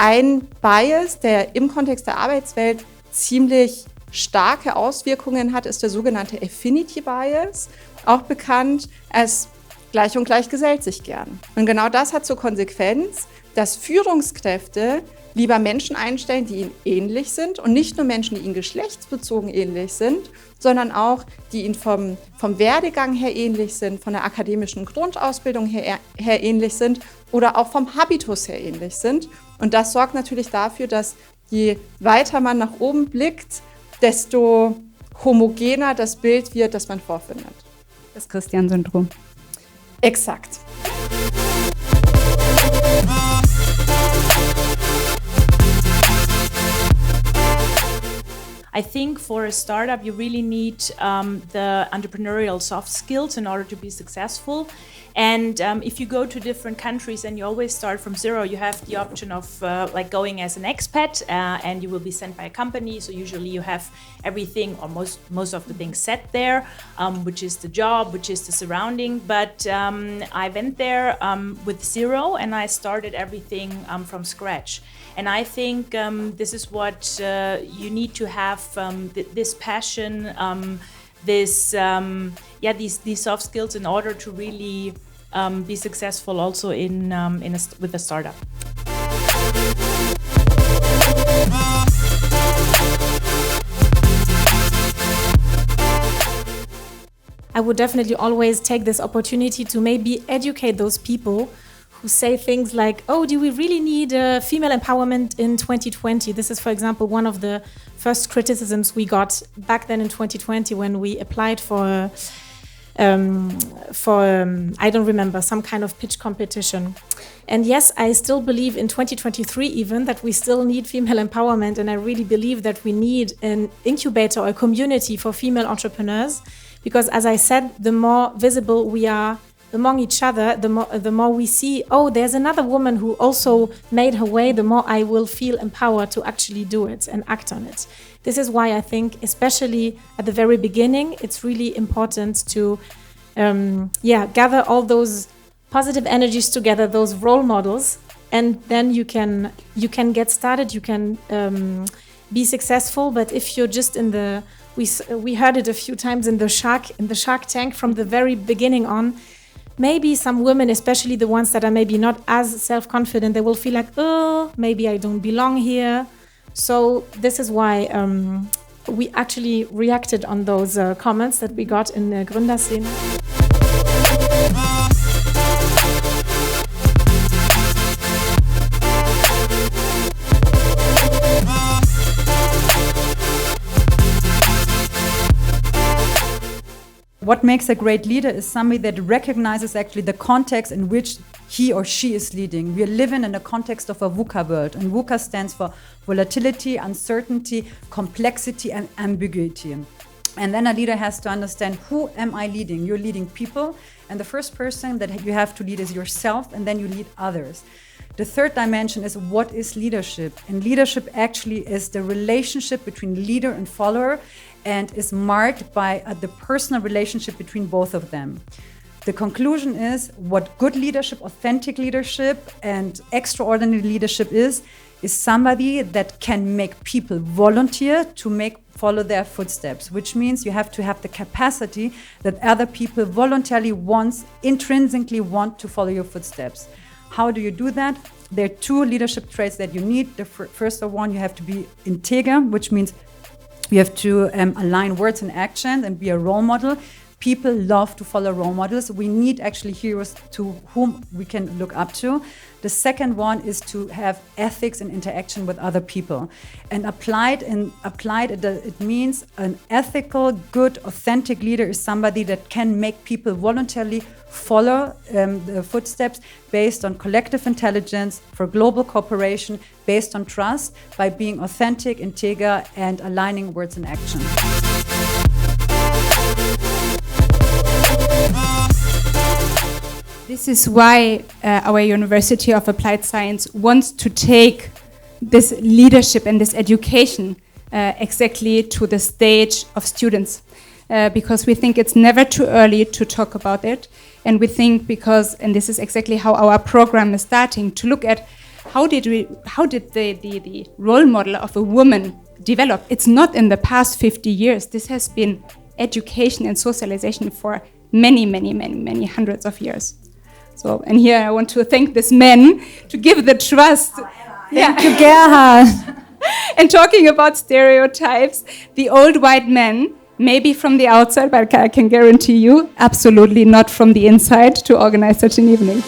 ein Bias, der im Kontext der Arbeitswelt ziemlich starke Auswirkungen hat, ist der sogenannte Affinity Bias, auch bekannt als gleich und gleich gesellt sich gern. Und genau das hat zur Konsequenz, dass Führungskräfte lieber Menschen einstellen, die ihnen ähnlich sind und nicht nur Menschen, die ihnen geschlechtsbezogen ähnlich sind, sondern auch, die ihnen vom Werdegang her ähnlich sind, von der akademischen Grundausbildung her ähnlich sind oder auch vom Habitus her ähnlich sind. Und das sorgt natürlich dafür, dass je weiter man nach oben blickt, desto homogener das Bild wird, das man vorfindet. Das Christian-Syndrom. Exakt. I think for a startup, you really need the entrepreneurial soft skills in order to be successful. And if you go to different countries and you always start from zero, you have the option of like going as an expat and you will be sent by a company. So usually you have everything or most of the things set there, which is the job, which is the surrounding. But I went there with zero and I started everything from scratch. And I think this is what you need to have, this passion, these soft skills in order to really be successful also with a startup. I would definitely always take this opportunity to maybe educate those people who say things like, oh, do we really need female empowerment in 2020? This is, for example, one of the first criticisms we got back then in 2020 when we applied for I don't remember, some kind of pitch competition. And yes, I still believe in 2023 even that we still need female empowerment, and I really believe that we need an incubator or a community for female entrepreneurs, because as I said, the more visible we are among each other, the more we see, oh, there's another woman who also made her way, the more I will feel empowered to actually do it and act on it. This is why I think, especially at the very beginning, it's really important to gather all those positive energies together, those role models, and then you can get started, you can be successful. But if you're just in the, we heard it a few times in the Shark Tank from the very beginning on, maybe some women, especially the ones that are maybe not as self-confident, they will feel like, oh, maybe I don't belong here. So this is why we actually reacted on those comments that we got in the Gründerszene. What makes a great leader is somebody that recognizes actually the context in which he or she is leading. We are living in a context of a VUCA world, and VUCA stands for volatility, uncertainty, complexity, and ambiguity. And then a leader has to understand, who am I leading? You're leading people, and the first person that you have to lead is yourself, and then you lead others. The third dimension is, what is leadership? And leadership actually is the relationship between leader and follower, and is marked by the personal relationship between both of them. The conclusion is, what good leadership, authentic leadership, and extraordinary leadership is somebody that can make people volunteer to follow their footsteps, which means you have to have the capacity that other people voluntarily intrinsically want to follow your footsteps. How do you do that? There are two leadership traits that you need. The first one, you have to be integer, which means you have to align words and actions and be a role model. People love to follow role models. We need actually heroes to whom we can look up to. The second one is to have ethics and interaction with other people. And applied, it means an ethical, good, authentic leader is somebody that can make people voluntarily follow the footsteps based on collective intelligence for global cooperation, based on trust, by being authentic, integer, and aligning words and actions. This is why our University of Applied Science wants to take this leadership and this education exactly to the stage of students. Because we think it's never too early to talk about it. And we think and this is exactly how our program is starting, to look at how did the role model of a woman develop? It's not in the past 50 years. This has been education and socialization for many, many, many, many hundreds of years. So, and here I want to thank this man to give the trust. Thank you, Gerhard. And talking about stereotypes, the old white man, maybe from the outside, but I can guarantee you, absolutely not from the inside to organize such an evening.